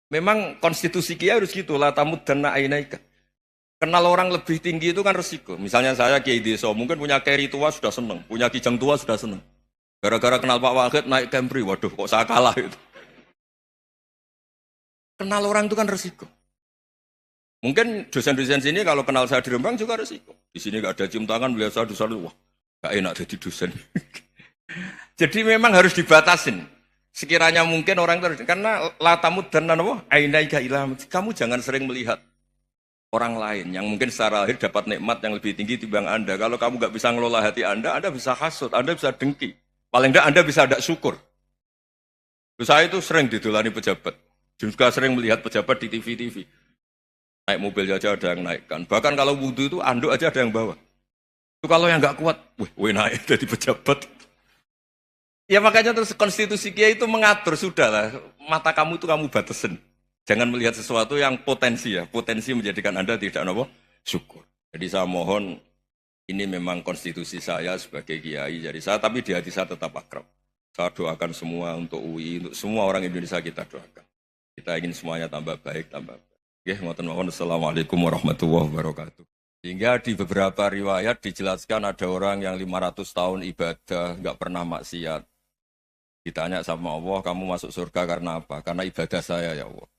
Memang konstitusi Kiai harus gitu, la tamuddanna ainaika. Kenal orang lebih tinggi itu kan resiko. Misalnya saya Kiai Deso, mungkin punya carry tua sudah seneng, punya kijang tua sudah seneng. Gara-gara kenal Pak Wahid naik Camry, waduh kok saya kalah itu. Kenal orang itu kan resiko. Mungkin dosen-dosen sini kalau kenal saya di Rembang juga resiko. Di sini gak ada cium tangan, melihat saya dosen, wah gak enak jadi dosen. Jadi memang harus dibatasin. Sekiranya mungkin orang itu, karena latamud dan nanawa, ainaika ilam. Kamu jangan sering melihat orang lain yang mungkin secara lahir dapat nikmat yang lebih tinggi timbang Anda. Kalau kamu gak bisa ngelola hati Anda bisa hasut, Anda bisa dengki. Paling tidak Anda bisa ada syukur. Saya itu sering ditulani pejabat. Juga sering melihat pejabat di TV-TV. Naik mobil aja ada yang naikkan. Bahkan kalau wudhu itu anduk aja ada yang bawa. Itu kalau yang nggak kuat, wih naik jadi pejabat. Ya makanya terus konstitusi Kiai itu mengatur, sudahlah. Mata kamu itu kamu batasin. Jangan melihat sesuatu yang potensi ya. Potensi menjadikan Anda tidak apa? Syukur. Jadi saya mohon, ini memang konstitusi saya sebagai Kiai. Jadi saya, tapi di hati saya tetap akrab. Saya doakan semua untuk UI, untuk semua orang Indonesia kita doakan. Kita ingin semuanya tambah baik, tambah baik. Ya, Assalamualaikum warahmatullahi wabarakatuh. Sehingga di beberapa riwayat dijelaskan ada orang yang 500 tahun ibadah, nggak pernah maksiat. Ditanya sama Allah, kamu masuk surga karena apa? Karena ibadah saya ya Allah.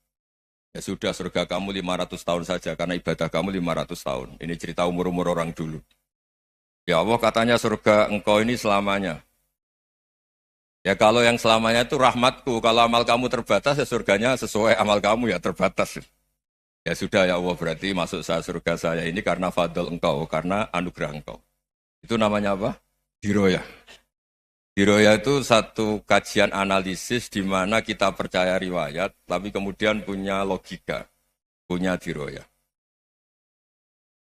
Ya sudah, surga kamu 500 tahun saja, karena ibadah kamu 500 tahun. Ini cerita umur-umur orang dulu. Ya Allah katanya surga engkau ini selamanya. Ya kalau yang selamanya itu rahmatku, kalau amal kamu terbatas ya surganya sesuai amal kamu ya terbatas. Ya sudah ya Allah, berarti masuk saya surga saya ini karena fadl engkau, karena anugerah engkau. Itu namanya apa? Diroyah. Diroyah itu satu kajian analisis di mana kita percaya riwayat, tapi kemudian punya logika, punya diroyah.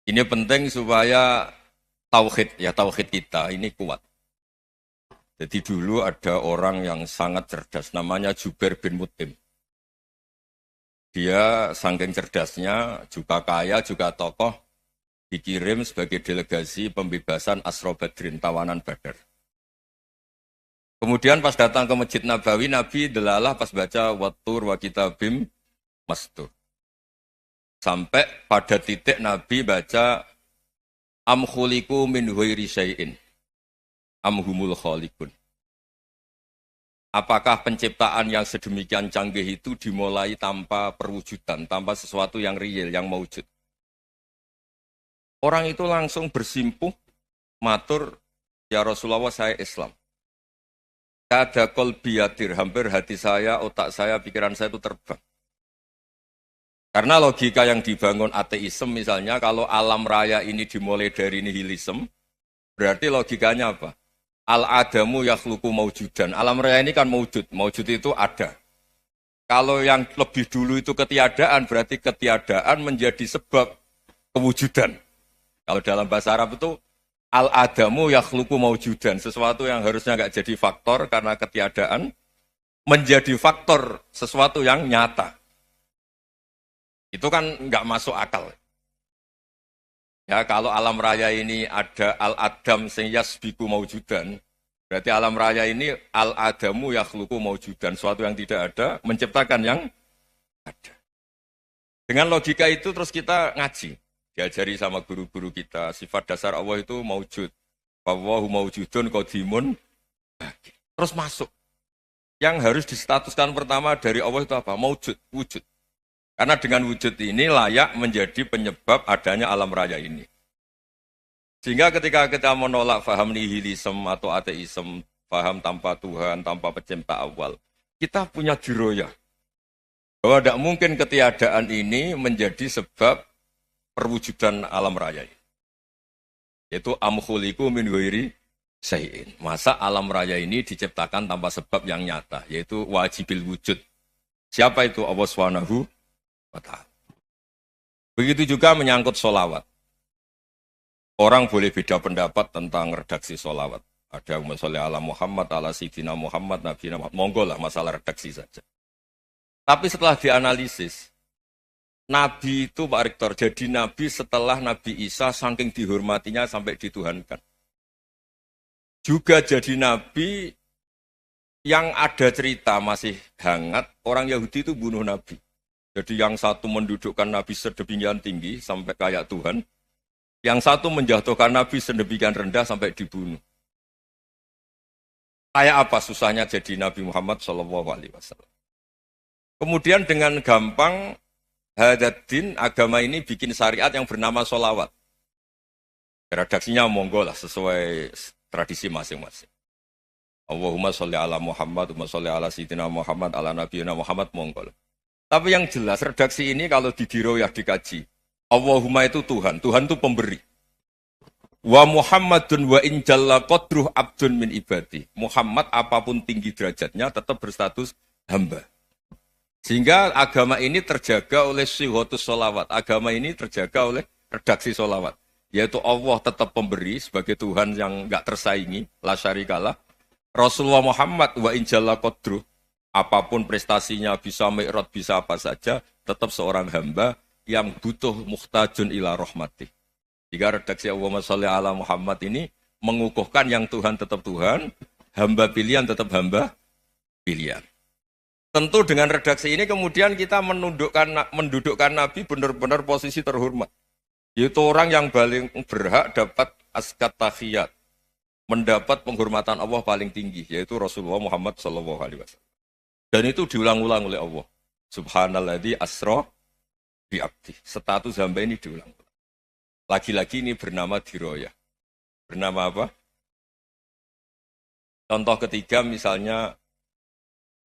Ini penting supaya tauhid kita ini kuat. Jadi dulu ada orang yang sangat cerdas, namanya Jubair bin Mut'im. Dia saking cerdasnya, juga kaya, juga tokoh, dikirim sebagai delegasi pembebasan Asra Badrin, tawanan Badar. Kemudian pas datang ke Masjid Nabawi, Nabi delalah pas baca Wattur wa kitabim mastur. Sampai pada titik Nabi baca Am khuliqu min ghairi syai'in am humul khaliqun. Apakah penciptaan yang sedemikian canggih itu dimulai tanpa perwujudan, tanpa sesuatu yang real, yang maujud? Orang itu langsung bersimpuh, matur, ya Rasulullah saya Islam. Kada qalbi yatir, hampir hati saya, otak saya, pikiran saya itu terbang. Karena logika yang dibangun ateisme misalnya, kalau alam raya ini dimulai dari nihilisme, berarti logikanya apa? Al-adamu yakhluqu maujudan. Alam raya ini kan maujud. Maujud itu ada. Kalau yang lebih dulu itu ketiadaan, berarti ketiadaan menjadi sebab kewujudan. Kalau dalam bahasa Arab itu, al-adamu yakhluqu maujudan. Sesuatu yang harusnya nggak jadi faktor karena ketiadaan, menjadi faktor sesuatu yang nyata. Itu kan nggak masuk akal. Ya, kalau alam raya ini ada al-adam sing yasbiku maujudan, berarti alam raya ini al-adamu yakhluqu maujudan, sesuatu yang tidak ada menciptakan yang ada. Dengan logika itu terus kita ngaji, diajari sama guru-guru kita, sifat dasar Allah itu maujud. Wallahu maujudun qadimun. Terus masuk. Yang harus distatuskan pertama dari Allah itu apa? Maujud, wujud. Karena dengan wujud ini layak menjadi penyebab adanya alam raya ini. Sehingga ketika kita menolak faham nihilisme atau ateisme, faham tanpa Tuhan, tanpa pencipta awal, kita punya diroyah. Bahwa tidak mungkin ketiadaan ini menjadi sebab perwujudan alam raya ini. Yaitu am khuliqu min ghairi syai'in. Masa alam raya ini diciptakan tanpa sebab yang nyata, yaitu wajibil wujud. Siapa itu? Allah Subhanahu wa ta'ala. Begitu juga menyangkut sholawat. Orang boleh beda pendapat tentang redaksi sholawat. Ada yang sholli ala Muhammad, ala Sayyidina Muhammad, Nabi Muhammad. Monggo lah masalah redaksi saja. Tapi setelah dianalisis, Nabi itu Pak Rektor, jadi Nabi setelah Nabi Isa saking dihormatinya sampai dituhankan. Juga jadi Nabi yang ada cerita masih hangat, orang Yahudi itu bunuh Nabi. Jadi yang satu mendudukkan Nabi sedemikian tinggi sampai kayak Tuhan, yang satu menjatuhkan Nabi sedemikian rendah sampai dibunuh. Kayak apa susahnya jadi Nabi Muhammad SAW. Kemudian dengan gampang Hadaddin agama ini bikin syariat yang bernama sholawat. Redaksinya monggo lah sesuai tradisi masing-masing. Allahumma sholli ala Muhammad, Allahumma sholli ala Sayyidina Muhammad, ala Nabiyina Muhammad, monggo lah. Tapi yang jelas redaksi ini kalau di diroyah dikaji, Allahumma itu Tuhan, Tuhan itu pemberi. Wa Muhammadun wa in jalla qadruh abdun min ibadi. Muhammad apapun tinggi derajatnya tetap berstatus hamba. Sehingga agama ini terjaga oleh syihotus sholawat. Agama ini terjaga oleh redaksi sholawat. Yaitu Allah tetap pemberi sebagai Tuhan yang enggak tersaingi, la syarikalah. Rasulullah Muhammad wa in jalla qadruh. Apapun prestasinya, bisa mi'raj, bisa apa saja, tetap seorang hamba yang butuh muhtajun ila rahmatih. Jika redaksi Allahumma sholli ala Muhammad ini mengukuhkan yang Tuhan tetap Tuhan, hamba pilihan tetap hamba pilihan. Tentu dengan redaksi ini kemudian kita mendudukkan Nabi benar-benar posisi terhormat. Yaitu orang yang paling berhak dapat askat tahiyat, mendapat penghormatan Allah paling tinggi, yaitu Rasulullah Muhammad SAW. Dan itu diulang-ulang oleh Allah. Subhanalladzi asra bi abdi. Status hamba ini diulang. Lagi-lagi ini bernama diroyah. Bernama apa? Contoh ketiga misalnya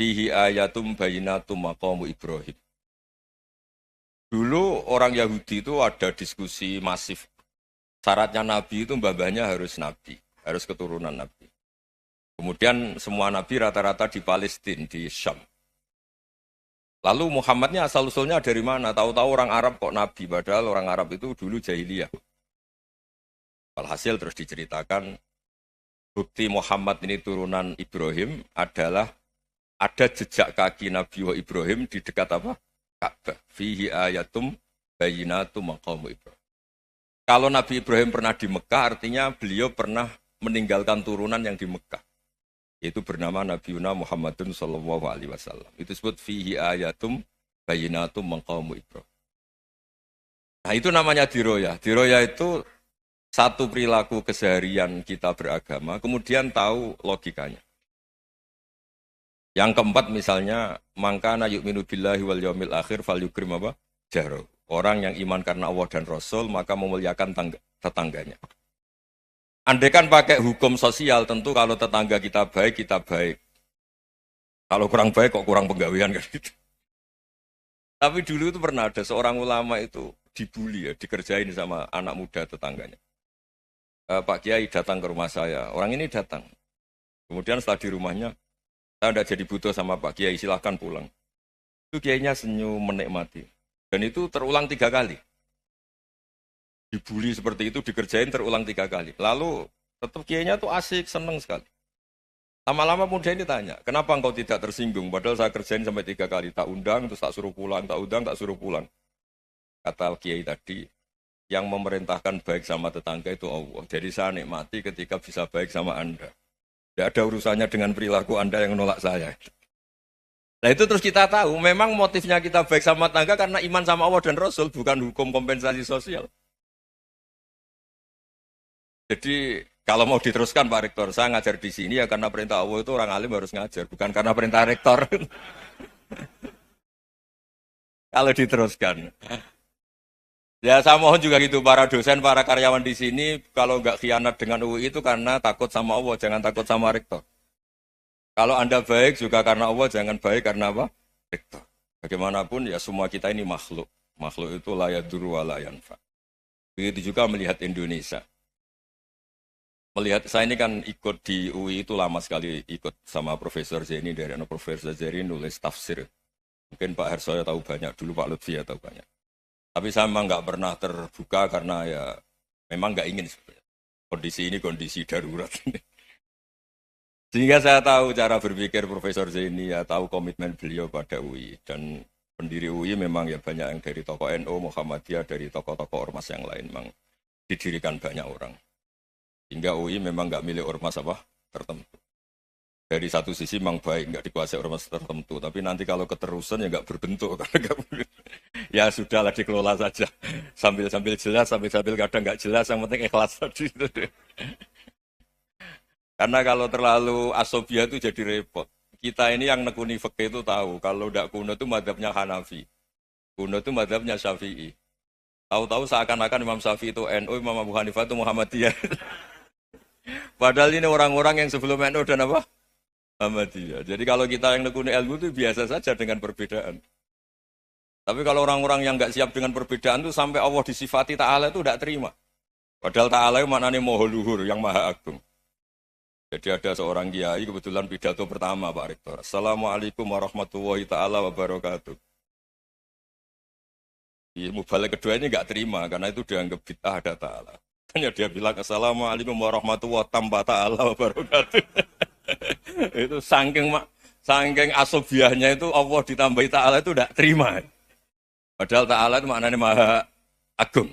fihi ayatum bayinatum maqamu Ibrahim. Dulu orang Yahudi itu ada diskusi masif. Syaratnya Nabi itu mbah-mbahnya harus Nabi. Harus keturunan Nabi. Kemudian semua Nabi rata-rata di Palestina, di Syam. Lalu Muhammadnya asal-usulnya dari mana? Tahu-tahu orang Arab kok Nabi, padahal orang Arab itu dulu jahiliyah. Alhasil terus diceritakan, bukti Muhammad ini turunan Ibrahim adalah ada jejak kaki Nabi Ibrahim di dekat apa? Ka'bah. Fihi ayatum bayinatum maqamu Ibrahim. Kalau Nabi Ibrahim pernah di Mekah, artinya beliau pernah meninggalkan turunan yang di Mekah. Yaitu bernama Nabiuna Muhammadun sallallahu alaihi wasallam. Itu disebut fihi ayatum bayinatum maqamu Ibrahim. Nah itu namanya diroyah. Diroyah itu satu perilaku keseharian kita beragama, kemudian tahu logikanya. Yang keempat misalnya, mangkana yu'minu billahi wal yaumil akhir falyukrim apa? Jaro. Orang yang iman karena Allah dan Rasul, maka memuliakan tetangganya. Andaikan pakai hukum sosial, tentu kalau tetangga kita baik, kita baik. Kalau kurang baik, kok kurang penggawean kan gitu. Tapi dulu itu pernah ada seorang ulama itu dibully ya, dikerjain sama anak muda tetangganya. Pak Kiai datang ke rumah saya, orang ini datang. Kemudian setelah di rumahnya, saya tidak jadi butuh sama Pak Kiai, silahkan pulang. Itu Kiainya senyum menikmati. Dan itu terulang 3 kali. Dibully seperti itu, dikerjain terulang 3 kali. Lalu tetap Kiainya tuh asik, seneng sekali. Lama-lama muda ini tanya, kenapa engkau tidak tersinggung? Padahal saya kerjain sampai 3 kali. Tak undang, terus tak suruh pulang, tak undang, tak suruh pulang. Kata Kiai tadi, yang memerintahkan baik sama tetangga itu Allah. Jadi saya nikmati ketika bisa baik sama Anda. Tidak ada urusannya dengan perilaku Anda yang menolak saya. Nah itu terus kita tahu, memang motifnya kita baik sama tetangga karena iman sama Allah dan Rasul, bukan hukum kompensasi sosial. Jadi kalau mau diteruskan Pak Rektor, saya ngajar di sini ya karena perintah Allah itu orang alim harus ngajar, bukan karena perintah Rektor. Kalau diteruskan. Ya saya mohon juga gitu, para dosen, para karyawan di sini, kalau nggak khianat dengan UI itu karena takut sama Allah, jangan takut sama Rektor. Kalau Anda baik juga karena Allah, jangan baik karena apa? Rektor. Bagaimanapun ya semua kita ini makhluk. Makhluk itu la yadurru wa la yanfa. Begitu juga melihat Indonesia. Melihat saya ini kan ikut di UI itu lama sekali ikut sama Profesor Zeni dari Profesor Zeni nulis tafsir. Mungkin Pak Hersoyo tahu banyak, dulu Pak Lutfi ya tahu banyak. Tapi saya memang nggak pernah terbuka karena ya memang nggak ingin sebenarnya. Kondisi ini kondisi darurat. Sehingga saya tahu cara berpikir Profesor Zeni, ya tahu komitmen beliau pada UI. Dan pendiri UI memang ya banyak yang dari tokoh NU, Muhammadiyah, dari tokoh-tokoh ormas yang lain memang didirikan banyak orang. Hingga UI memang nggak milik ormas apa tertentu. Dari satu sisi memang baik, nggak dikuasai ormas tertentu. Tapi nanti kalau keterusan ya nggak berbentuk. Ya sudahlah dikelola saja. Sambil-sambil jelas, sambil-sambil kadang nggak jelas. Yang penting ikhlas tadi. Karena kalau terlalu asobia itu jadi repot. Kita ini yang nekuni fikih itu tahu. Kalau tidak kuno itu madhabnya Hanafi. Kuno itu madhabnya Syafi'i. Tahu-tahu seakan-akan Imam Syafi'i itu NU, Imam Abu Hanifah itu Muhammadiyah. Padahal ini orang-orang yang sebelum NU dan apa? Muhammadiyah. Jadi kalau kita yang nekuni ilmu itu biasa saja dengan perbedaan. Tapi kalau orang-orang yang nggak siap dengan perbedaan itu sampai Allah disifati Ta'ala itu tidak terima. Padahal Ta'ala itu maknanya Maha Luhur, yang Maha Agung. Jadi ada seorang kiai kebetulan pidato pertama Pak Rektor. Assalamualaikum warahmatullahi ta'ala wabarakatuh. Mubalek kedua ini nggak terima karena itu dianggap bid'ah ada Ta'ala. Hanya dia bilang Assalamualaikum warahmatullahi ta'ala wabarakatuh. Itu saking asobiahnya itu Allah ditambahi Ta'ala itu tidak terima. Padahal Ta'ala itu maknanya Maha Agung.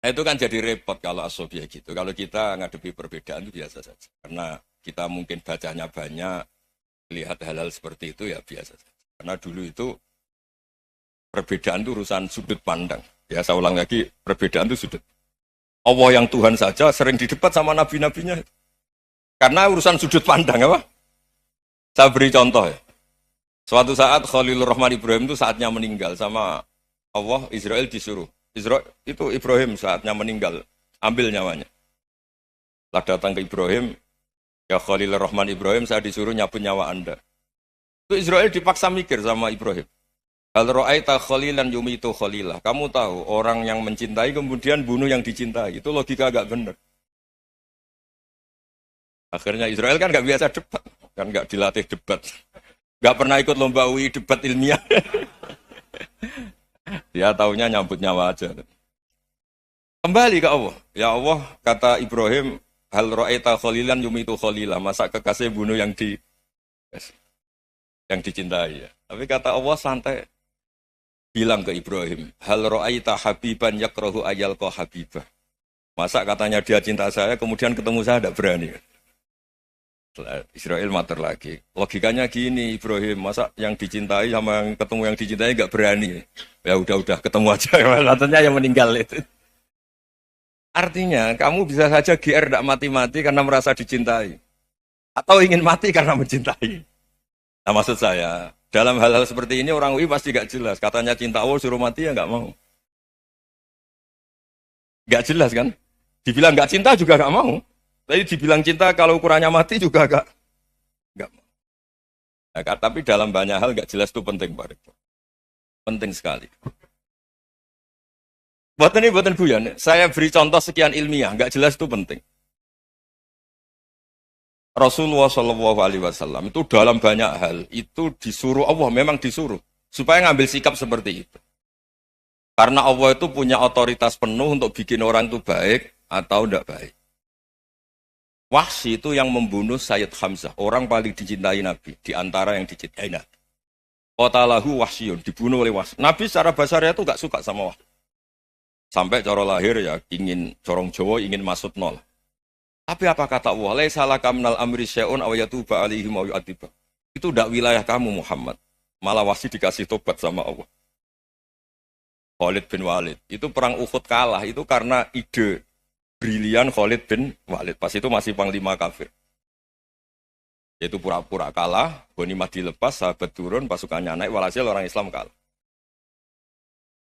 Nah, itu kan jadi repot kalau asobiah gitu. Kalau kita ngadepi perbedaan itu biasa saja. Karena kita mungkin bacanya banyak, lihat hal-hal seperti itu ya biasa saja. Karena dulu itu perbedaan itu urusan sudut pandang. Ya saya ulang lagi, perbedaan itu sudut. Allah yang Tuhan saja sering didebat sama nabi-nabinya. Karena urusan sudut pandang apa? Saya beri contoh ya. Suatu saat Khalilur Rahman Ibrahim itu saatnya meninggal sama Allah, Israel disuruh. Israel itu Ibrahim saatnya meninggal, ambil nyawanya. Setelah datang ke Ibrahim, ya Khalilur Rahman Ibrahim, saya disuruh nyabut nyawa Anda. Itu Israel dipaksa mikir sama Ibrahim. Hal ra'aita khalilan yumitu khalilah. Kamu tahu orang yang mencintai kemudian bunuh yang dicintai. Itu logika agak benar. Akhirnya Israel kan nggak biasa debat, kan nggak dilatih debat, nggak pernah ikut lomba UI debat ilmiah. Dia taunya nyambut nyawa aja. Kembali ke Allah. Ya Allah, kata Ibrahim, hal ra'aita khalilan yumitu khalilah. Masa kekasih bunuh yang dicintai ya. Tapi kata Allah santai. Bilang ke Ibrahim, hal ra'aita habiban yakrahu ayyalqa habibah. Masa katanya dia cinta saya, kemudian ketemu saya tidak berani. Israel mater lagi. Logikanya gini, Ibrahim, masa yang dicintai sama yang ketemu yang dicintai nggak berani? Ya udah ketemu aja. Katanya yang meninggal itu. Artinya kamu bisa saja GR tidak mati-mati karena merasa dicintai, atau ingin mati karena mencintai. Nah maksud saya, dalam hal-hal seperti ini orang UI pasti nggak jelas. Katanya cinta Allah suruh mati ya nggak mau. Nggak jelas kan? Dibilang nggak cinta juga nggak mau. Tapi dibilang cinta kalau ukurannya mati juga nggak mau. Nah, tapi dalam banyak hal nggak jelas itu penting Pak Rektor. Penting sekali. Buatan guyon. Saya beri contoh sekian ilmiah, nggak jelas itu penting. Rasulullah Shallallahu Alaihi Wasallam itu dalam banyak hal itu disuruh Allah, memang disuruh supaya ngambil sikap seperti itu. Karena Allah itu punya otoritas penuh untuk bikin orang itu baik atau tidak baik. Wahsy itu yang membunuh Sayyid Hamzah, orang paling dicintai Nabi, di antara yang dicintai Nabi. Qatalahu Wahsyun, dibunuh oleh Wahsy. Nabi secara basarnya itu gak suka sama Wahsy. Sampai cara lahir ya ingin, corong Jawa ingin masuk nol. Tapi apa kata Allah? Laisa laka minal amri syai'un aw yatuba alaihim aw yu'adzibah. Itu tidak wilayah kamu Muhammad. Malah Wahsy dikasih tobat sama Allah. Khalid bin Walid. Itu perang Uhud kalah, itu karena ide brilian Khalid bin Walid. Pas itu masih panglima kafir. Yaitu pura-pura kalah, ghanimah dilepas, sahabat turun, pasukannya naik, walhasil orang Islam kalah.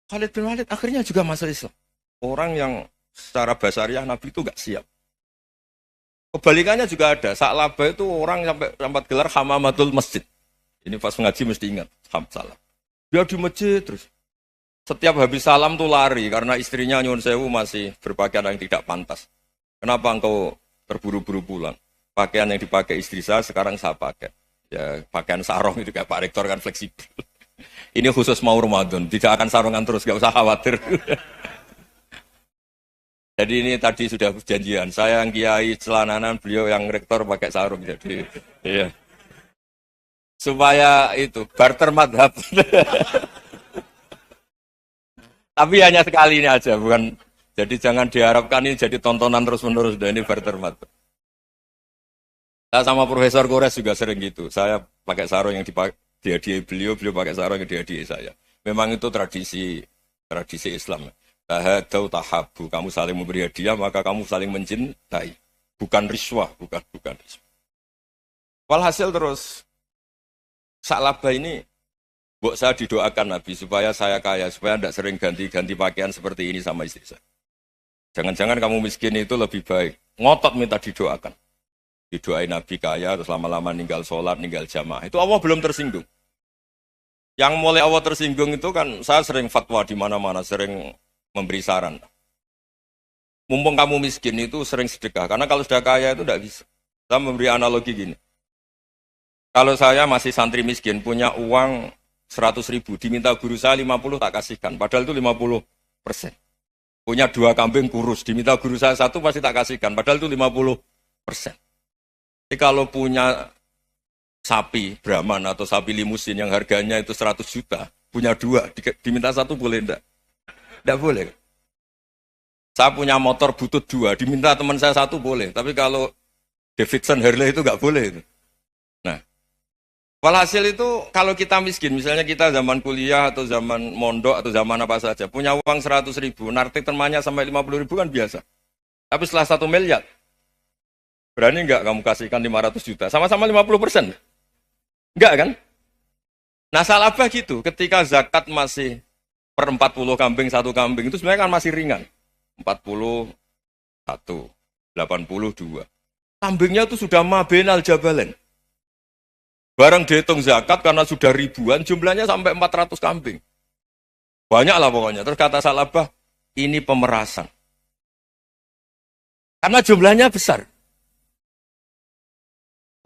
Khalid bin Walid akhirnya juga masuk Islam. Orang yang secara basariah Nabi itu gak siap. Kebalikannya juga ada. Sa'labah itu orang sampai gelar hamamatul masjid. Ini pas ngaji mesti ingat. Salah. Dia di masjid terus. Setiap habis salam tuh lari karena istrinya nyuwun sewu masih berpakaian yang tidak pantas. Kenapa engkau terburu-buru pulang? Pakaian yang dipakai istri saya sekarang saya pakai. Ya pakaian sarung itu kayak Pak Rektor kan fleksibel. Ini khusus mau Ramadan, tidak akan sarungan terus, gak usah khawatir. Jadi ini tadi sudah perjanjian. Saya yang kiai celananan, beliau yang rektor pakai sarung. Jadi iya. Supaya itu barter madhab. Tapi hanya sekali ini aja, bukan. Jadi jangan diharapkan ini jadi tontonan terus-menerus. Dan ini barter madhab. Saya sama Profesor Kores juga sering gitu. Saya pakai sarung yang dihadiahi beliau, beliau pakai sarung yang dihadiahi saya. Memang itu tradisi Islam. Tahadau tahabu, kamu saling memberi hadiah, maka kamu saling mencintai. Bukan riswah, bukan riswah. Walhasil terus, Sa'labah ini, buat saya didoakan Nabi, supaya saya kaya, supaya tidak sering ganti-ganti pakaian seperti ini sama istri saya. Jangan-jangan kamu miskin itu lebih baik. Ngotot minta didoakan. Didoain Nabi kaya, terus lama-lama ninggal sholat, ninggal jamaah. Itu Allah belum tersinggung. Yang mulai Allah tersinggung itu kan, saya sering fatwa di mana-mana, sering memberi saran. Mumpung kamu miskin itu sering sedekah, karena kalau sudah kaya itu tidak bisa. Saya memberi analogi gini. Kalau saya masih santri miskin, punya uang 100.000, diminta guru saya 50 tak kasihkan, padahal itu 50%. Punya 2 kambing kurus, diminta guru saya 1 pasti tak kasihkan, padahal itu 50%. Jadi kalau punya sapi Brahman atau sapi limusin yang harganya itu 100 juta, punya 2, diminta 1 boleh enggak? Enggak boleh. Saya punya motor butut 2, diminta teman saya 1 boleh, tapi kalau Davidson Harley itu enggak boleh. Nah, walhasil itu kalau kita miskin, misalnya kita zaman kuliah atau zaman mondok atau zaman apa saja, punya uang 100.000, nartik temannya sampai 50.000 kan biasa. Tapi setelah 1 miliar, berani enggak kamu kasihkan 500 juta? Sama-sama 50%. Enggak kan? Nah Sa'labah gitu, ketika zakat masih per 40 kambing, 1 kambing, itu sebenarnya kan masih ringan. 41, 82. Kambingnya itu sudah mabenal jabalen. Barang dihitung zakat karena sudah ribuan, jumlahnya sampai 400 kambing. Banyak lah pokoknya. Terus kata Sa'labah, ini pemerasan. Karena jumlahnya besar.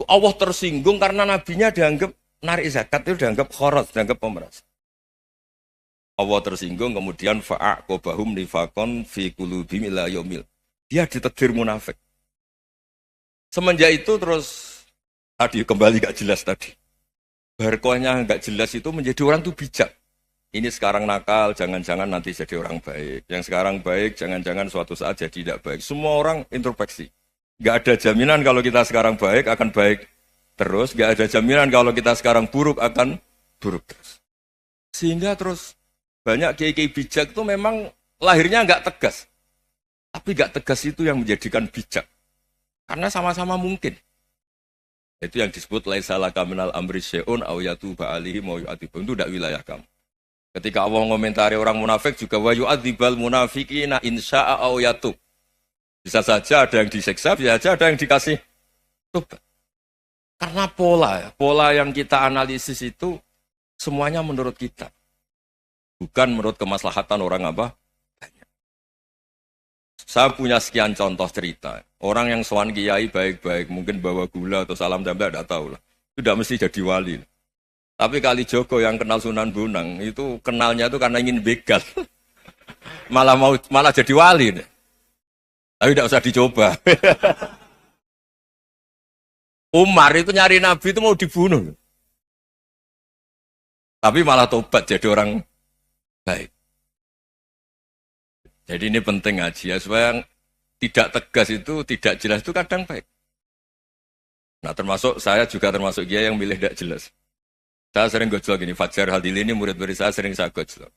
Allah tersinggung karena nabinya dianggap narik zakat itu dianggap khorot, dianggap pemeras. Allah tersinggung kemudian fa'aqobahum nifakon fi qulubihim ila yaumil. Dia ditakdir munafik. Semenjak itu terus tadi kembali gak jelas tadi. Barkohnya gak jelas itu menjadi orang tuh bijak. Ini sekarang nakal, jangan-jangan nanti jadi orang baik. Yang sekarang baik, jangan-jangan suatu saat jadi tidak baik. Semua orang introspeksi. Gak ada jaminan kalau kita sekarang baik akan baik terus. Gak ada jaminan kalau kita sekarang buruk akan buruk terus. Sehingga terus banyak kiai-kiai bijak itu memang lahirnya gak tegas. Tapi gak tegas itu yang menjadikan bijak. Karena sama-sama mungkin. Itu yang disebut laisa laka minal amri syai'un aw yatuba alihi mau yu'adzibun. Itu tidak wilayah kamu. Ketika Allah mengomentari orang munafik juga wa yu'adzibal munafiqina insya'a aw yatub. Bisa saja ada yang disiksa, bisa saja ada yang dikasih tobat. Karena pola yang kita analisis itu semuanya menurut kita. Bukan menurut kemaslahatan orang apa? Banyak. Saya punya sekian contoh cerita. Orang yang sowan kiai baik-baik, mungkin bawa gula atau salam tempe, tidak tahu lah. Itu tidak mesti jadi wali. Tapi Kalijogo yang kenal Sunan Bonang, itu kenalnya itu karena ingin begal. malah jadi wali. Nih. Tapi tidak usah dicoba. Umar itu nyari Nabi itu mau dibunuh. Tapi malah tobat jadi orang baik. Jadi ini penting aja ya, supaya tidak tegas itu, tidak jelas itu kadang baik. Nah termasuk saya juga termasuk dia yang milih tidak jelas. Saya sering gojlok gini, Fajar Hadili ini murid-murid saya sering saya gojlok.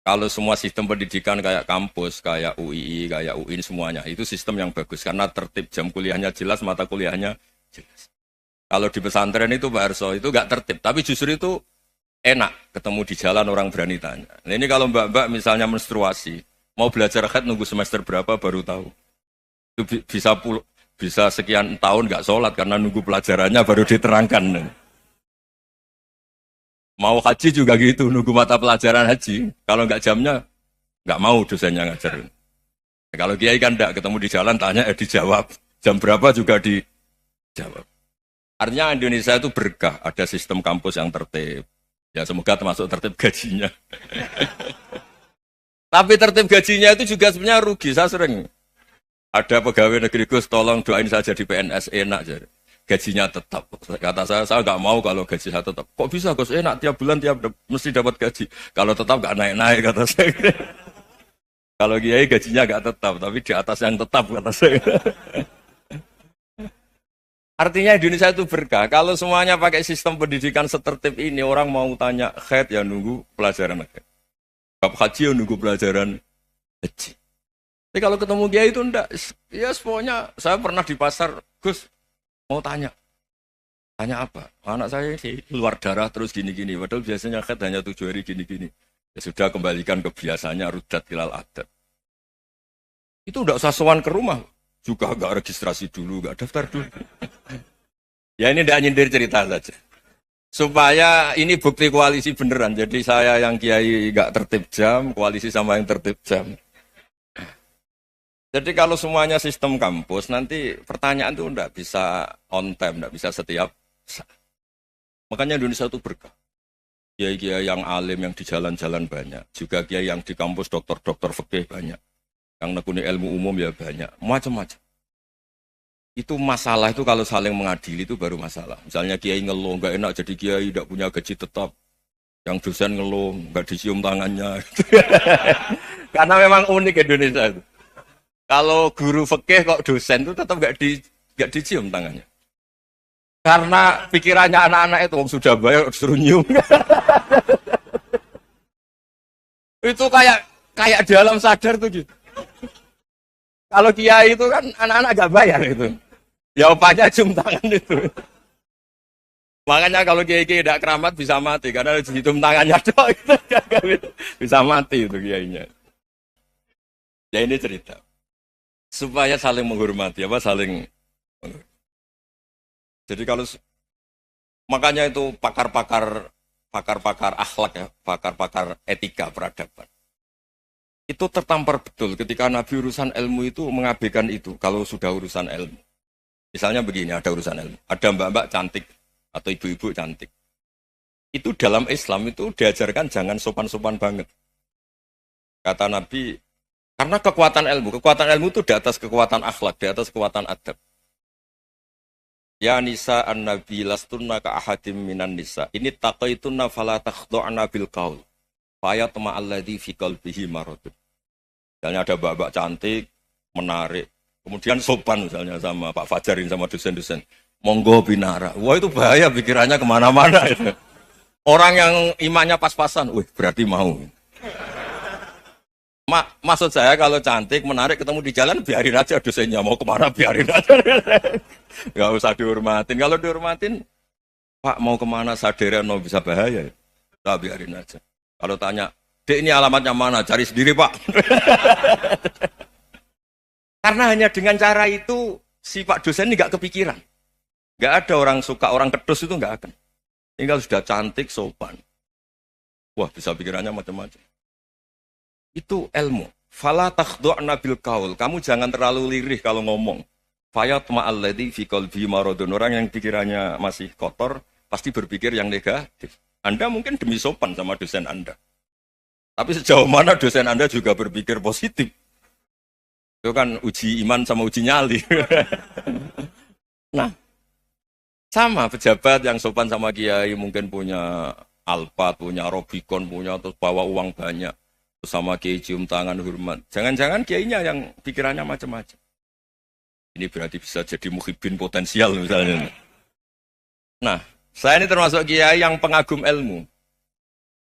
Kalau semua sistem pendidikan kayak kampus, kayak UII, kayak UIN semuanya, itu sistem yang bagus. Karena tertib jam kuliahnya jelas, mata kuliahnya jelas. Kalau di pesantren itu Pak Arso, itu gak tertib. Tapi justru itu enak, ketemu di jalan orang berani tanya. Nah ini kalau mbak-mbak misalnya menstruasi, mau belajar haid nunggu semester berapa baru tahu. Itu bisa sekian tahun gak sholat karena nunggu pelajarannya baru diterangkan. Mau haji juga gitu, nunggu mata pelajaran haji. Kalau nggak jamnya, nggak mau dosennya ngajar. Kalau kiai kan nggak ketemu di jalan, tanya dijawab. Jam berapa juga dijawab. Artinya Indonesia itu berkah, ada sistem kampus yang tertib. Ya semoga termasuk tertib gajinya. Tapi tertib gajinya itu juga sebenarnya rugi. Saya sering ada pegawai negeri Gus, tolong doain saja di PNS enak jadi. Gajinya tetap. Kata saya nggak mau kalau gaji saya tetap. Kok bisa Gus enak tiap bulan mesti dapat gaji. Kalau tetap nggak naik-naik kata saya. Kalau kiai gajinya nggak tetap, tapi di atas yang tetap kata saya. Artinya Indonesia itu berkah. Kalau semuanya pakai sistem pendidikan setertib ini, orang mau tanya khaid ya nunggu pelajaran khaid. Bab haji ya nunggu pelajaran haji. Tapi kalau ketemu kiai itu enggak. Ya pokoknya saya pernah di pasar, Gus mau tanya. Tanya apa? Anak saya ini luar darah terus gini-gini. Padahal biasanya khaid hanya 7 hari gini-gini. Ya sudah kembalikan ke biasanya rudat ilal adat. Itu enggak usah sowan ke rumah. Juga enggak registrasi dulu, enggak daftar dulu. Ya ini enggak nyindir cerita saja. Supaya ini bukti koalisi beneran. Jadi saya yang kiai enggak tertib jam, koalisi sama yang tertib jam. Jadi kalau semuanya sistem kampus, nanti pertanyaan itu enggak bisa on time, enggak bisa setiap saat. Makanya Indonesia itu berkah. Kiai-kiai yang alim yang di jalan-jalan banyak. Juga kiai yang di kampus dokter-dokter fikih banyak. Yang nekuni ilmu umum ya banyak. Macam-macam. Itu masalah itu kalau saling mengadili itu baru masalah. Misalnya kiai ngeluh, enggak enak jadi kiai, tidak punya gaji tetap. Yang dosen ngeluh, enggak dicium tangannya. Karena memang unik Indonesia itu. Kalau guru fikih kok dosen itu tetap enggak dicium tangannya. Karena pikirannya anak-anak itu sudah bayar disuruh nyium. Itu kayak di alam sadar tuh gitu. Kalau kiai itu kan anak-anak gak bayar itu. Ya opanya cium tangan itu. Makanya kalau kiai-kiai tidak keramat bisa mati karena cium tangannya doang gitu. Bisa mati itu kiainya. Ya ini cerita. Supaya saling menghormati saling. Jadi kalau makanya itu pakar-pakar akhlak ya, pakar-pakar etika peradaban. Itu tertampar betul ketika Nabi urusan ilmu itu mengabaikan itu kalau sudah urusan ilmu. Misalnya begini, ada urusan ilmu. Ada mbak-mbak cantik atau ibu-ibu cantik. Itu dalam Islam itu diajarkan jangan sopan-sopan banget. Kata Nabi, karena kekuatan ilmu itu di atas kekuatan akhlak, di atas kekuatan adab. Ya nisa an-nabi lastunna ka ahadim minan nisa. Ini taqaitunna fala takhdu'na bil qaul. Fayat ma'alladhi fi qalbihi maradun. Misalnya ada mbak-mbak cantik, menarik. Kemudian sopan misalnya sama Pak Fajarin sama dosen-dosen. Monggo binara. Wah itu bahaya pikirannya kemana-mana itu. Orang yang imannya pas-pasan, wih berarti mau. Maksud saya kalau cantik, menarik, ketemu di jalan, biarin aja dosennya. Mau kemana, biarin aja. Gak usah dihormatin. Kalau dihormatin, Pak mau kemana, sadarian mau bisa bahaya. Nah, biarin aja. Kalau tanya, Dek ini alamatnya mana? Cari sendiri Pak. Karena hanya dengan cara itu, si Pak dosen ini gak kepikiran. Gak ada orang suka, orang kedus itu gak akan. Tinggal sudah cantik, sopan. Wah bisa pikirannya macam-macam. Itu ilmu. Fala takhdu'na bil qaul. Kamu jangan terlalu lirih kalau ngomong. Fayat ma'alladzi fi qalbi maradun. Orang yang pikirannya masih kotor pasti berpikir yang negatif. Anda mungkin demi sopan sama dosen Anda. Tapi sejauh mana dosen Anda juga berpikir positif. Itu kan uji iman sama uji nyali. Nah, sama pejabat yang sopan sama kiai mungkin punya Alphard, punya Robicon, punya terus bawa uang banyak. Sama kiai cium tangan hormat. Jangan-jangan kiainya yang pikirannya macam-macam. Ini berarti bisa jadi muhibin potensial misalnya. Nah, saya ini termasuk kiai yang pengagum ilmu.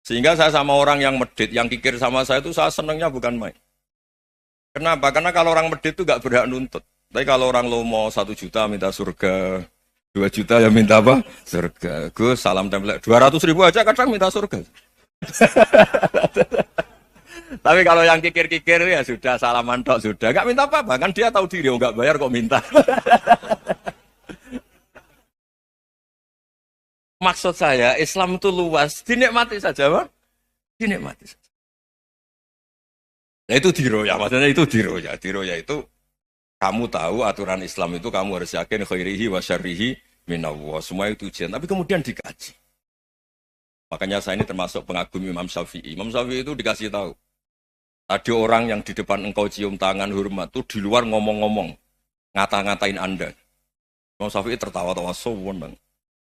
Sehingga saya sama orang yang medit, yang kikir sama saya itu saya senangnya bukan main. Kenapa? Karena kalau orang medit itu gak berhak nuntut. Tapi kalau orang lomo 1 juta minta surga, 2 juta ya minta apa? Surga. Gus salam template 200.000 aja kadang minta surga. Tapi kalau yang kikir-kikir ya sudah salaman tok sudah. Enggak minta apa-apa, kan dia tahu diri, enggak bayar kok minta. Maksud saya, Islam itu luas, dinikmati saja, Pak. Dinikmati saja. Nah, itu diroya, maksudnya itu diroya. Diroya itu kamu tahu aturan Islam itu kamu harus yakin khairihi wa syarrihi minallah. Semua itu ujian, tapi kemudian dikaji. Makanya saya ini termasuk pengagum Imam Syafi'i. Imam Syafi'i itu dikasih tahu. Ada orang yang di depan engkau cium tangan hormat tuh di luar ngomong-ngomong, ngata-ngatain Anda. Imam Syafi'i tertawa-tawa sowan.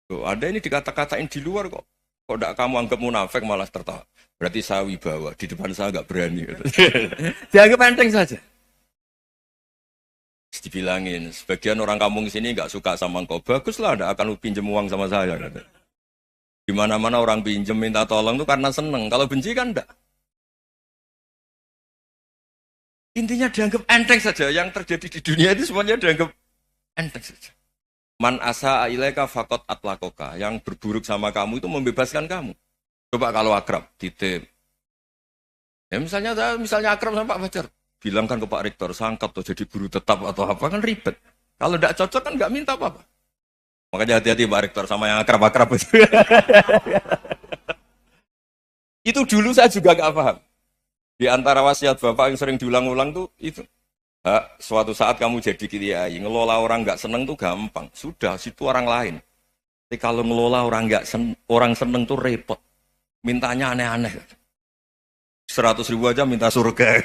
Ada ini dikata-katain di luar kok. Kok tidak kamu anggap munafik malah tertawa. Berarti saya wibawa, di depan saya nggak berani. Dianggap enteng saja. dibilangin, sebagian orang kampung sini nggak suka sama engkau. Baguslah, nggak akan pinjam uang sama saya. Kata. Di mana-mana orang pinjam minta tolong tuh karena seneng. Kalau benci kan enggak. Intinya dianggap enteng saja. Yang terjadi di dunia itu semuanya dianggap enteng saja. Man asa ilaika fakot atlakoka. Yang berburuk sama kamu itu membebaskan kamu. Coba kalau akrab, titip. Ya misalnya akrab sama Pak Fajar. Bilang kan ke Pak Rektor, sangkap atau jadi guru tetap atau apa, kan ribet. Kalau tidak cocok kan nggak minta apa-apa. Makanya hati-hati Pak Rektor sama yang akrab-akrab itu. Itu dulu saya juga nggak paham. Di antara wasiat Bapak yang sering diulang-ulang tuh itu. Suatu saat kamu jadi kiai, ngelola orang nggak seneng tuh gampang. Sudah, situ orang lain. Tapi kalau ngelola orang nggak orang seneng tuh repot. Mintanya aneh-aneh. 100.000 aja minta surga.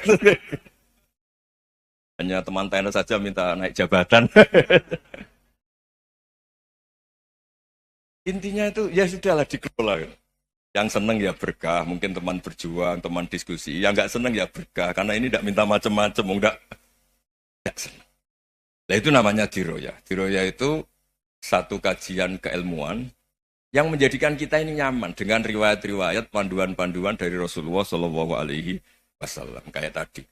Hanya teman tenis saja minta naik jabatan. Intinya itu ya sudahlah dikelola. Yang seneng ya berkah, mungkin teman berjuang, teman diskusi. Yang nggak seneng ya berkah, karena ini tidak minta macam-macam, nggak seneng. Nah itu namanya diroya. Diroya itu satu kajian keilmuan yang menjadikan kita ini nyaman dengan riwayat-riwayat, panduan-panduan dari Rasulullah Shallallahu Alaihi Wasallam kayak tadi.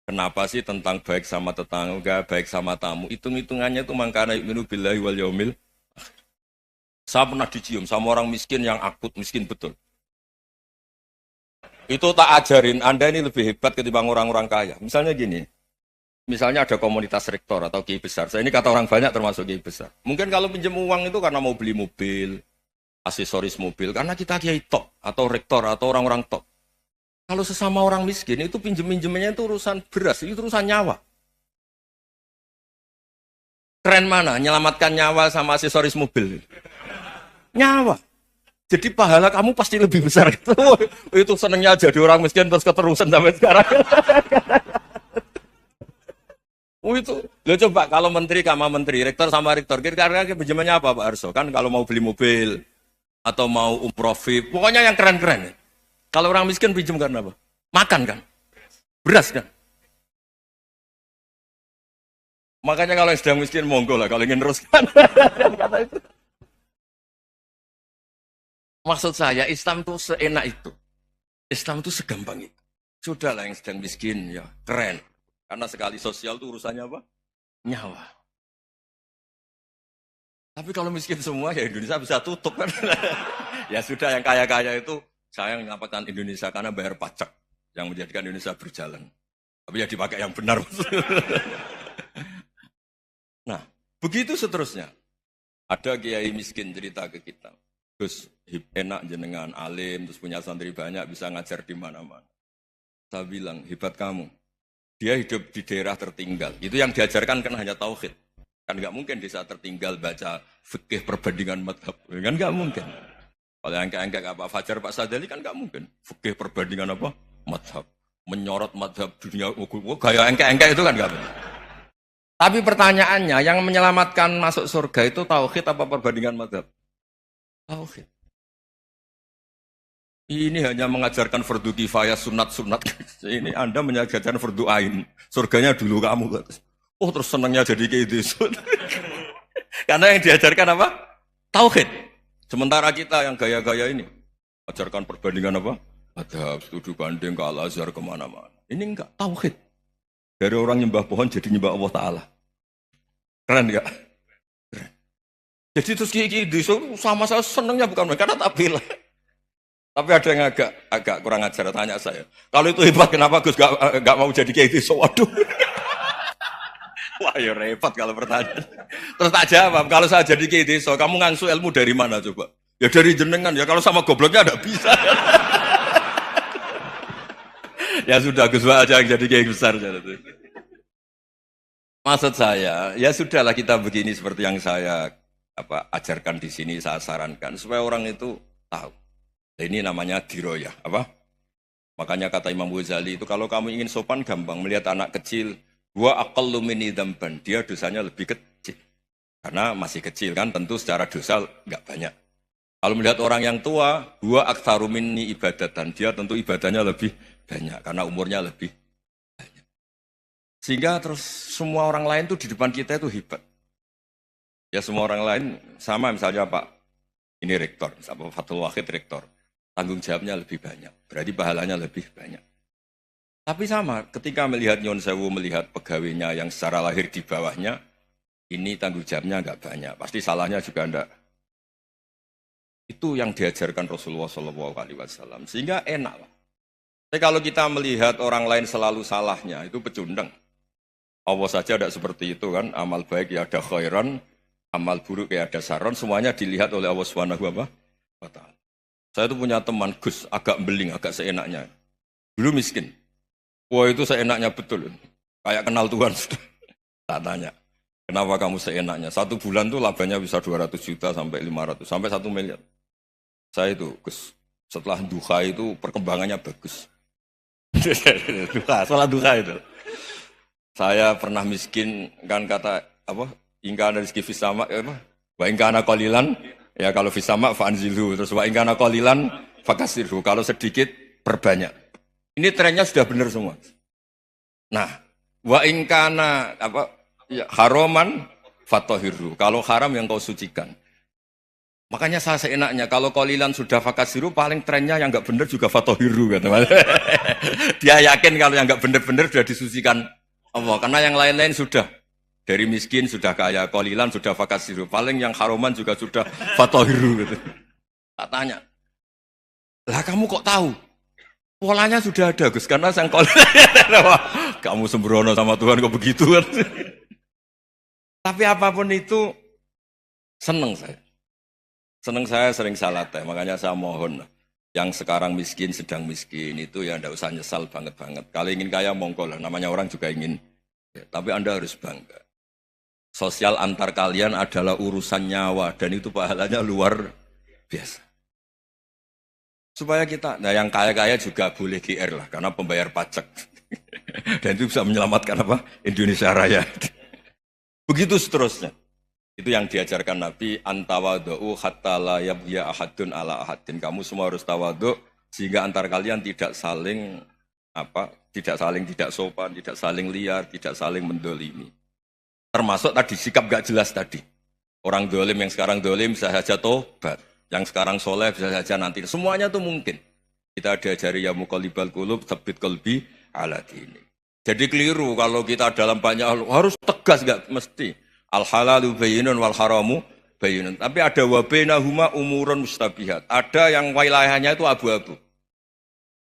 Kenapa sih tentang baik sama tetangga, baik sama tamu? Hitung-hitungannya itu mangkana yu'minu billahi wal yaumil. Saya pernah dicium sama orang miskin yang akut, miskin betul. Itu tak ajarin, Anda ini lebih hebat ketimbang orang-orang kaya. Misalnya gini, misalnya ada komunitas rektor atau kiai besar. Saya ini kata orang banyak termasuk kiai besar. Mungkin kalau pinjam uang itu karena mau beli mobil, aksesoris mobil, karena kita kiai top, atau rektor, atau orang-orang top. Kalau sesama orang miskin itu pinjem-pinjemannya itu urusan beras, itu urusan nyawa. Keren mana? Nyelamatkan nyawa sama aksesoris mobil. Nyawa. Jadi pahala kamu pasti lebih besar. Itu senengnya jadi orang miskin terus keterusan sampai sekarang. Itu. Lo coba kalau menteri sama menteri, rektor sama rektor, kira-kira pinjemannya apa Pak Arso? Kan kalau mau beli mobil atau mau umroh VIP, pokoknya yang keren-keren. Kalau orang miskin pinjam karena apa? Makan kan? Beras kan? Makanya kalau yang sedang miskin monggo lah, kalau ingin teruskan. Kata itu. Maksud saya Islam itu seenak itu. Islam itu segampang itu. Sudahlah yang sedang miskin ya keren. Karena sekali sosial itu urusannya apa? Nyawa. Tapi kalau miskin semua ya Indonesia bisa tutup kan. Ya sudah yang kaya-kaya itu saya menyelamatkan Indonesia karena bayar pajak yang menjadikan Indonesia berjalan. Tapi ya dipakai yang benar. Nah, begitu seterusnya. Ada kiai miskin cerita ke kita. Gus, enak jenengan alim, terus punya santri banyak, bisa ngajar di mana-mana. Saya bilang, hebat kamu. Dia hidup di daerah tertinggal. Itu yang diajarkan kan hanya tauhid. Kan nggak mungkin di saat tertinggal baca fikih perbandingan madhab. Kan nggak mungkin. Kalau yang kayak Pak Fajar, Pak Sadali kan nggak mungkin. Fikih perbandingan apa? Madhab. Menyorot madhab dunia. Gaya engkek-engkek itu kan nggak mungkin. Tapi pertanyaannya, yang menyelamatkan masuk surga itu tauhid apa perbandingan madhab? Tauhid. Ini hanya mengajarkan fardu kifayah, sunat-sunat. Ini Anda mengajarkan fardu ain. Surganya dulu kamu. Oh terus senangnya jadi kayak gitu. Karena yang diajarkan apa? Tauhid. Sementara kita yang gaya-gaya ini, ajarkan perbandingan apa? Madhab, studi banding ke Al-Azhar kemana-mana. Ini enggak, tauhid. Dari orang nyembah pohon jadi nyembah Allah Ta'ala. Keren enggak? Keren. Jadi terus kiki sama saya senangnya bukan karena tak bilang. Tapi ada yang agak kurang ajar, tanya saya. Kalau itu hebat, kenapa Gus gak mau jadi kayak gitu? Waduh. Wah ya repot kalau pertanyaan. Terus tak jawab, kalau saya jadi kiai desa, kamu ngangsu ilmu dari mana coba? Ya dari jenengan, ya kalau sama gobloknya ada bisa. Ya sudah, Gus aja yang jadi kiai besar. Maksud saya, ya sudahlah kita begini seperti yang saya ajarkan di sini, saya sarankan. Supaya orang itu tahu. Ini namanya diroyah. Makanya kata Imam Ghazali itu, kalau kamu ingin sopan gampang, melihat anak kecil, wa aqallu minni dzamban, dia dosanya lebih kecil. Karena masih kecil kan, tentu secara dosa enggak banyak. Kalau melihat orang yang tua, wa aktsaru minni ibadatan, dia tentu ibadahnya lebih banyak karena umurnya lebih banyak. Sehingga terus semua orang lain tuh di depan kita itu hebat. Ya semua orang lain sama misalnya Pak, ini rektor, Pak Fathul Wahid rektor. Tanggung jawabnya lebih banyak, berarti pahalanya lebih banyak. Tapi sama, ketika melihat Nyon Sewu, melihat pegawainya yang secara lahir di bawahnya, ini tanggung jawabnya nggak banyak, pasti salahnya juga enggak. Itu yang diajarkan Rasulullah SAW, sehingga enak lah. Tapi kalau kita melihat orang lain selalu salahnya, itu pecundang. Allah saja tidak seperti itu kan, amal baik ya ada khairan, amal buruk ya ada saron, semuanya dilihat oleh Allah Subhanahu wa Ta'ala. Saya itu punya teman Gus, agak beling, agak seenaknya. Dulu miskin. Wah itu seenaknya betul. Kayak kenal Tuhan. Tak tanya, kenapa kamu seenaknya? 1 bulan tuh labanya bisa 200 juta sampai 500, sampai 1 miliar. Saya itu, Gus, setelah duha itu perkembangannya bagus. Duha, sholat duha itu. Saya pernah miskin, kan kata, apa, ingkana rizki fisama, apa? Wa ingkana qalilan, ya kalau fisama fa'anzilu, terus wa ingkana qalilan fakasirhu, kalau sedikit perbanyak. Ini trennya sudah benar semua. Nah, wa ingkana apa ya, haroman fatohiru, kalau haram yang kau sucikan. Makanya saya seenaknya, kalau qalilan sudah fakasiru, paling trennya yang enggak benar juga fatohiru. Dia yakin kalau yang enggak benar-benar sudah disucikan Allah, karena yang lain-lain sudah. Dari miskin sudah kaya, qalilan sudah fakasiru, paling yang haroman juga sudah fatohiru. Gitu. Tak tanya, lah kamu kok tahu? Polanya sudah ada Gus, karena sang kamu sembrono sama Tuhan kok begitu kan. Tapi apapun itu seneng saya. Seneng saya sering salah teh, makanya saya mohon yang sekarang miskin sedang miskin itu ya ndak usah nyesal banget-banget. Kalau ingin kaya monggo lah, namanya orang juga ingin. Ya, tapi Anda harus bangga. Sosial antar kalian adalah urusan nyawa dan itu pahalanya luar biasa. Supaya kita, nah yang kaya-kaya juga boleh GR lah, karena pembayar pajak. Dan itu bisa menyelamatkan apa? Indonesia Raya. Begitu seterusnya. Itu yang diajarkan Nabi, antawadu'u hatta la yabghiya ahadun ala ahadin. Kamu semua harus tawadhu, sehingga antar kalian tidak saling tidak sopan, tidak saling liar, tidak saling mendolimi. Termasuk tadi sikap gak jelas tadi. Orang dolim yang sekarang dolim bisa saja tobat. Yang sekarang soleh bisa saja nanti. Semuanya itu mungkin. Kita diajari ya muqallibal qulub, tsabbit qalbi ala dini. Jadi keliru kalau kita dalam banyak hal harus tegas, gak mesti. Al halalu bayyinun wal haramu bayyinun. Tapi ada wa bainahuma umurun mustabihat. Ada yang wilayahnya itu abu-abu.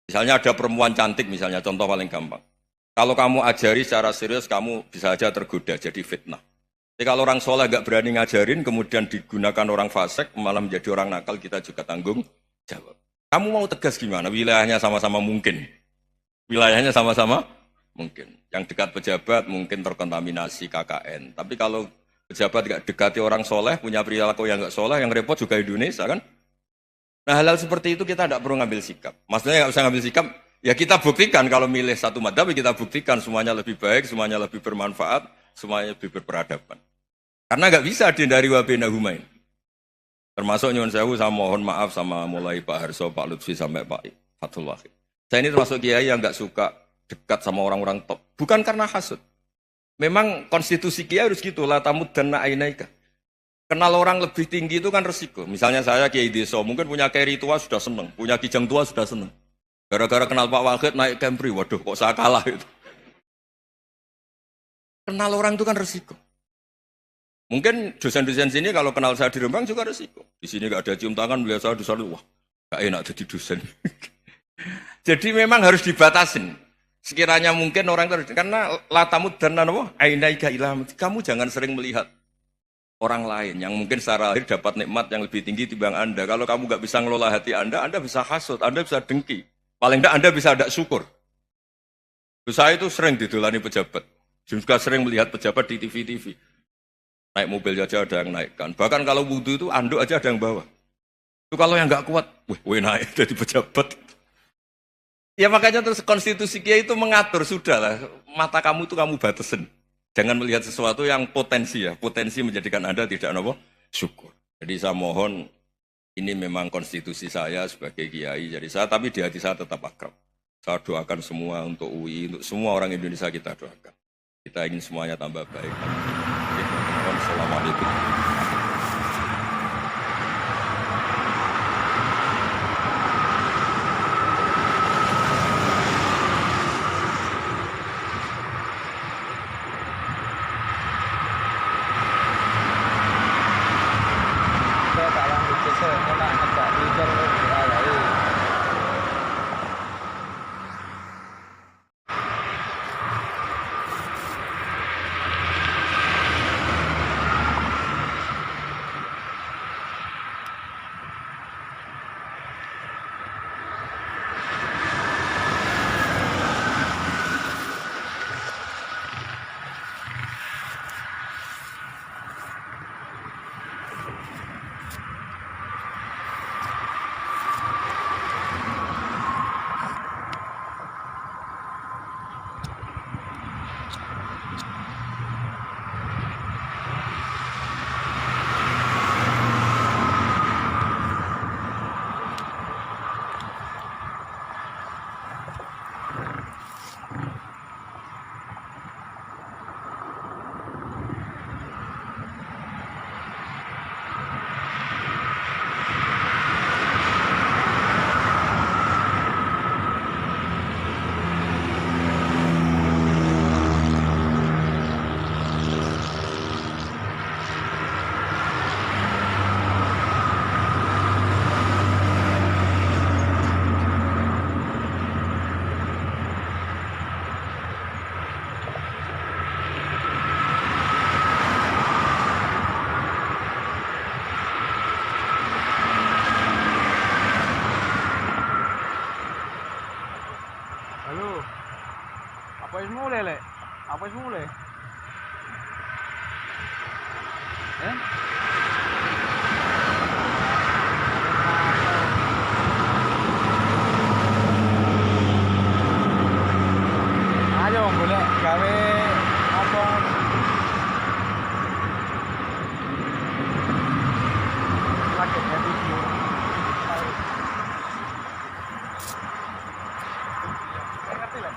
Misalnya ada perempuan cantik misalnya, contoh paling gampang. Kalau kamu ajari secara serius, kamu bisa saja tergoda jadi fitnah. Tapi kalau orang soleh gak berani ngajarin, kemudian digunakan orang fasik, malah menjadi orang nakal, kita juga tanggung jawab. Kamu mau tegas gimana? Wilayahnya sama-sama mungkin. Wilayahnya sama-sama mungkin. Yang dekat pejabat mungkin terkontaminasi KKN. Tapi kalau pejabat gak dekati orang soleh, punya perilaku yang gak soleh, yang repot juga Indonesia kan? Nah hal-hal seperti itu kita tidak perlu ngambil sikap. Maksudnya gak usah ngambil sikap, ya kita buktikan kalau milih satu madhab, kita buktikan semuanya lebih baik, semuanya lebih bermanfaat, semuanya lebih berperadaban. Karena nggak bisa dihindari wa bainahuma ini. Termasuk nyuwun sewu, saya mohon maaf sama mulai Pak Harso, Pak Lutfi sampai Pak Fathul Wahid. Saya ini termasuk kiai yang nggak suka dekat sama orang-orang top. Bukan karena hasud. Memang konstitusi kiai harus gitu, la tamuddanna ainaika. Kenal orang lebih tinggi itu kan resiko. Misalnya saya kiai desa, mungkin punya keri tua sudah seneng, punya kijang tua sudah seneng. Gara-gara kenal Pak Wahid naik Kempri, waduh kok saya kalah itu. Kenal orang itu kan resiko. Mungkin dosen-dosen sini kalau kenal saya di Rembang juga resiko. Di sini gak ada cium tangan, melihat saya dosen, wah gak enak jadi dosen. Jadi memang harus dibatasin. Sekiranya mungkin orang itu, karena latamud dan nanawa, ainaika ilham. Kamu jangan sering melihat orang lain yang mungkin secara lahir dapat nikmat yang lebih tinggi timbang Anda. Kalau kamu gak bisa ngelola hati Anda bisa hasut, Anda bisa dengki. Paling tidak Anda bisa ada syukur. Saya itu sering didolani pejabat. Juga sering melihat pejabat di TV-TV. Naik mobil aja ada yang naikkan. Bahkan kalau wudhu itu anduk aja ada yang bawa. Itu kalau yang nggak kuat, wih naik jadi pejabat. Ya makanya terus konstitusi kiai itu mengatur, sudahlah. Mata kamu itu kamu batasin. Jangan melihat sesuatu yang potensi ya. Potensi menjadikan Anda tidak apa syukur. Jadi saya mohon, ini memang konstitusi saya sebagai kiai. Jadi saya, tapi di hati saya tetap akrab. Saya doakan semua untuk UI, untuk semua orang Indonesia kita doakan. Kita ingin semuanya tambah baik. Assalamualaikum. Saya tak lanjut ke saya, nak nampak di jalan raya. Halo. Apa wis mulai, Lek? Apa wis mulai? Eh? Ayo golek gawe apa? Lagi video. Ngerti, Lek?